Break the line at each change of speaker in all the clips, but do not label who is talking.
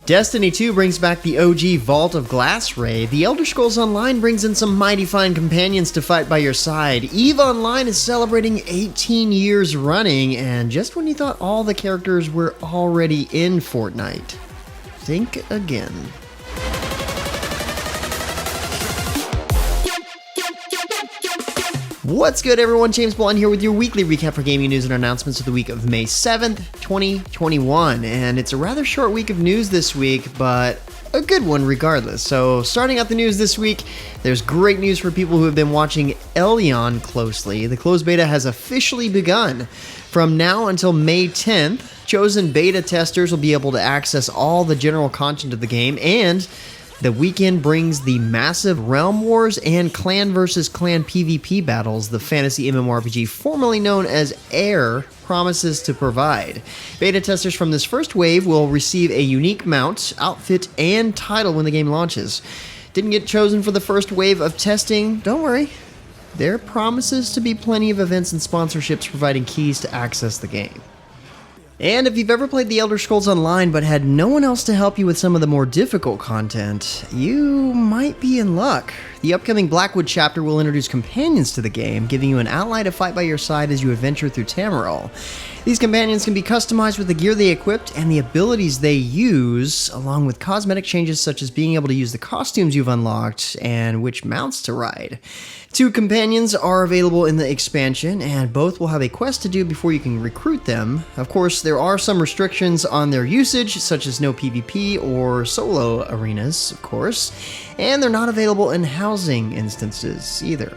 Destiny 2 brings back the OG Vault of Glass raid. The Elder Scrolls Online brings in some mighty fine companions to fight by your side. EVE Online is celebrating 18 years running, and just when you thought all the characters were already in Fortnite, think again. What's good, everyone? James Blunt here with your weekly recap for gaming news and announcements of the week of May 7th, 2021. And it's a rather short week of news this week, but a good one regardless. So starting out the news this week, there's great news for people who have been watching Elyon closely. The closed beta has officially begun. From now until May 10th, chosen beta testers will be able to access all the general content of the game, and the weekend brings the massive Realm Wars and Clan vs. Clan PvP battles the fantasy MMORPG formerly known as Air promises to provide. Beta testers from this first wave will receive a unique mount, outfit, and title when the game launches. Didn't get chosen for the first wave of testing? Don't worry. There promises to be plenty of events and sponsorships providing keys to access the game. And if you've ever played the Elder Scrolls Online but had no one else to help you with some of the more difficult content, you might be in luck. The upcoming Blackwood chapter will introduce companions to the game, giving you an ally to fight by your side as you adventure through Tamriel. These companions can be customized with the gear they equipped and the abilities they use, along with cosmetic changes such as being able to use the costumes you've unlocked and which mounts to ride. 2 companions are available in the expansion, and both will have a quest to do before you can recruit them. Of course, there are some restrictions on their usage, such as no PvP or solo arenas, of course, and they're not available in housing instances either.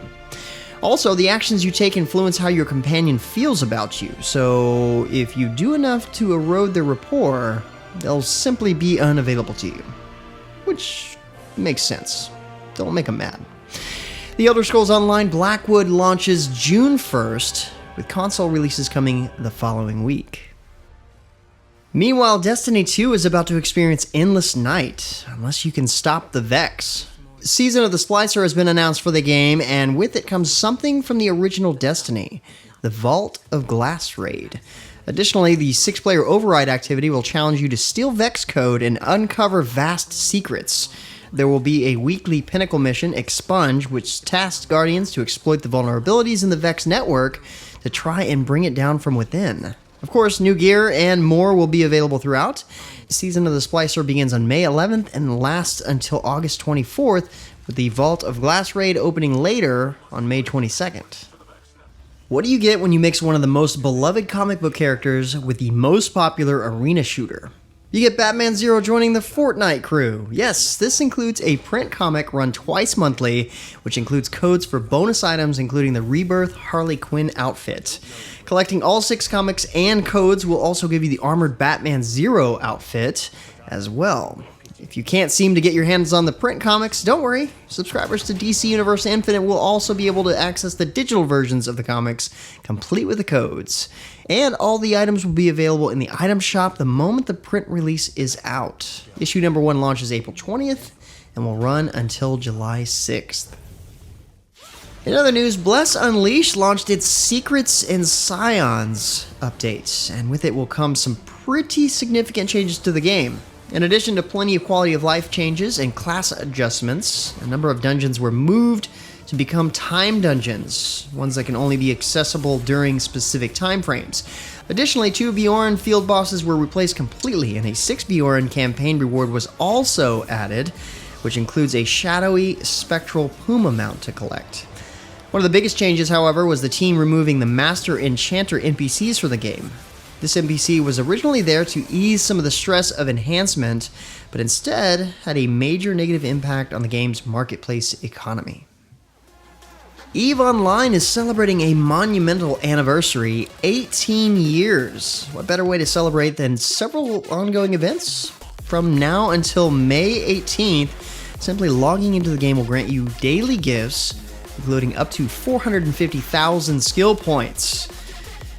Also, the actions you take influence how your companion feels about you, so if you do enough to erode their rapport, they'll simply be unavailable to you. Which makes sense. Don't make them mad. The Elder Scrolls Online Blackwood launches June 1st, with console releases coming the following week. Meanwhile, Destiny 2 is about to experience endless night, unless you can stop the Vex. Season of the Splicer has been announced for the game, and with it comes something from the original Destiny, the Vault of Glass raid. Additionally, the 6-player override activity will challenge you to steal Vex code and uncover vast secrets. There will be a weekly Pinnacle mission, Expunge, which tasks Guardians to exploit the vulnerabilities in the Vex network to try and bring it down from within. Of course, new gear and more will be available throughout. Season of the Splicer begins on May 11th and lasts until August 24th, with the Vault of Glass raid opening later on May 22nd. What do you get when you mix one of the most beloved comic book characters with the most popular arena shooter? You get Batman Zero joining the Fortnite crew. Yes, this includes a print comic run twice monthly, which includes codes for bonus items including the Rebirth Harley Quinn outfit. Collecting all 6 comics and codes will also give you the armored Batman Zero outfit as well. If you can't seem to get your hands on the print comics, don't worry. Subscribers to DC Universe Infinite will also be able to access the digital versions of the comics, complete with the codes. And all the items will be available in the item shop the moment the print release is out. Issue number 1 launches April 20th and will run until July 6th. In other news, Bless Unleashed launched its Secrets and Scions updates, and with it will come some pretty significant changes to the game. In addition to plenty of quality of life changes and class adjustments, a number of dungeons were moved to become time dungeons, ones that can only be accessible during specific time frames. Additionally, 2 Bjorn field bosses were replaced completely, and a 6 Bjorn campaign reward was also added, which includes a shadowy spectral Puma mount to collect. One of the biggest changes, however, was the team removing the Master Enchanter NPCs for the game. This NPC was originally there to ease some of the stress of enhancement, but instead had a major negative impact on the game's marketplace economy. EVE Online is celebrating a monumental anniversary, 18 years. What better way to celebrate than several ongoing events? From now until May 18th, simply logging into the game will grant you daily gifts, including up to 450,000 skill points.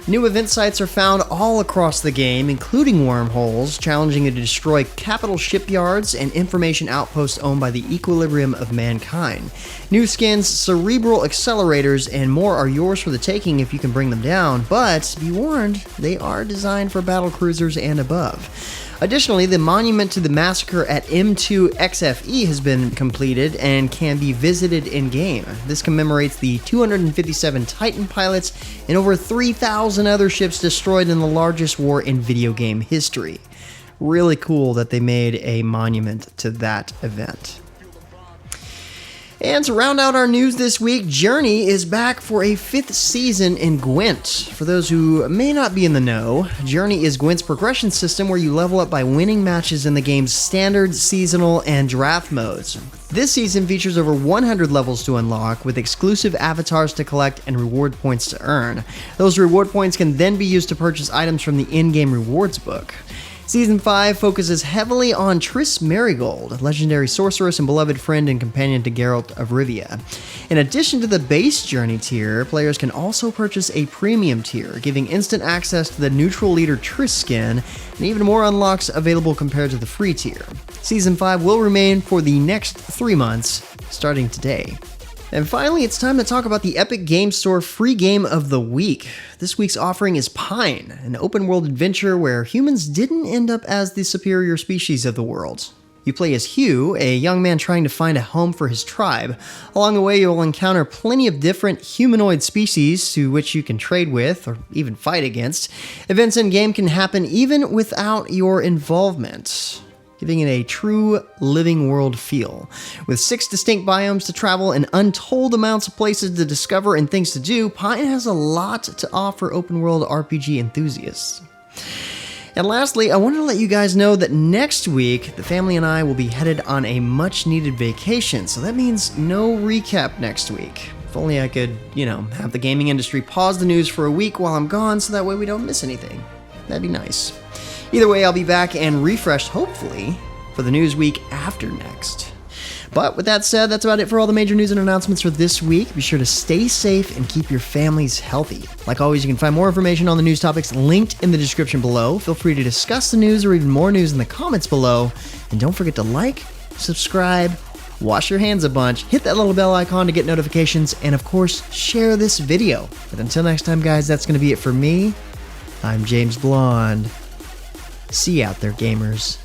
New event sites are found all across the game, including wormholes, challenging you to destroy capital shipyards and information outposts owned by the Equilibrium of Mankind. New skins, cerebral accelerators, and more are yours for the taking if you can bring them down, but be warned, they are designed for battle cruisers and above. Additionally, the monument to the massacre at M2 XFE has been completed and can be visited in-game. This commemorates the 257 Titan pilots and over 3,000 other ships destroyed in the largest war in video game history. Really cool that they made a monument to that event. And to round out our news this week, Journey is back for a 5th season in GWENT. For those who may not be in the know, Journey is GWENT's progression system where you level up by winning matches in the game's standard, seasonal, and draft modes. This season features over 100 levels to unlock, with exclusive avatars to collect and reward points to earn. Those reward points can then be used to purchase items from the in-game rewards book. Season 5 focuses heavily on Triss Merigold, legendary sorceress and beloved friend and companion to Geralt of Rivia. In addition to the base Journey tier, players can also purchase a premium tier, giving instant access to the neutral leader Triss skin, and even more unlocks available compared to the free tier. Season 5 will remain for the next 3 months, starting today. And finally, it's time to talk about the Epic Games Store free game of the week. This week's offering is Pine, an open-world adventure where humans didn't end up as the superior species of the world. You play as Hugh, a young man trying to find a home for his tribe. Along the way, you'll encounter plenty of different humanoid species to which you can trade with or even fight against. Events in-game can happen even without your involvement, giving it a true living world feel. With 6 distinct biomes to travel and untold amounts of places to discover and things to do, Pine has a lot to offer open world RPG enthusiasts. And lastly, I wanted to let you guys know that next week, the family and I will be headed on a much needed vacation, so that means no recap next week. If only I could, have the gaming industry pause the news for a week while I'm gone so that way we don't miss anything. That'd be nice. Either way, I'll be back and refreshed, hopefully, for the news week after next. But with that said, that's about it for all the major news and announcements for this week. Be sure to stay safe and keep your families healthy. Like always, you can find more information on the news topics linked in the description below. Feel free to discuss the news or even more news in the comments below. And don't forget to like, subscribe, wash your hands a bunch, hit that little bell icon to get notifications, and of course, share this video. But until next time, guys, that's going to be it for me. I'm James Blonde. See you out there, gamers.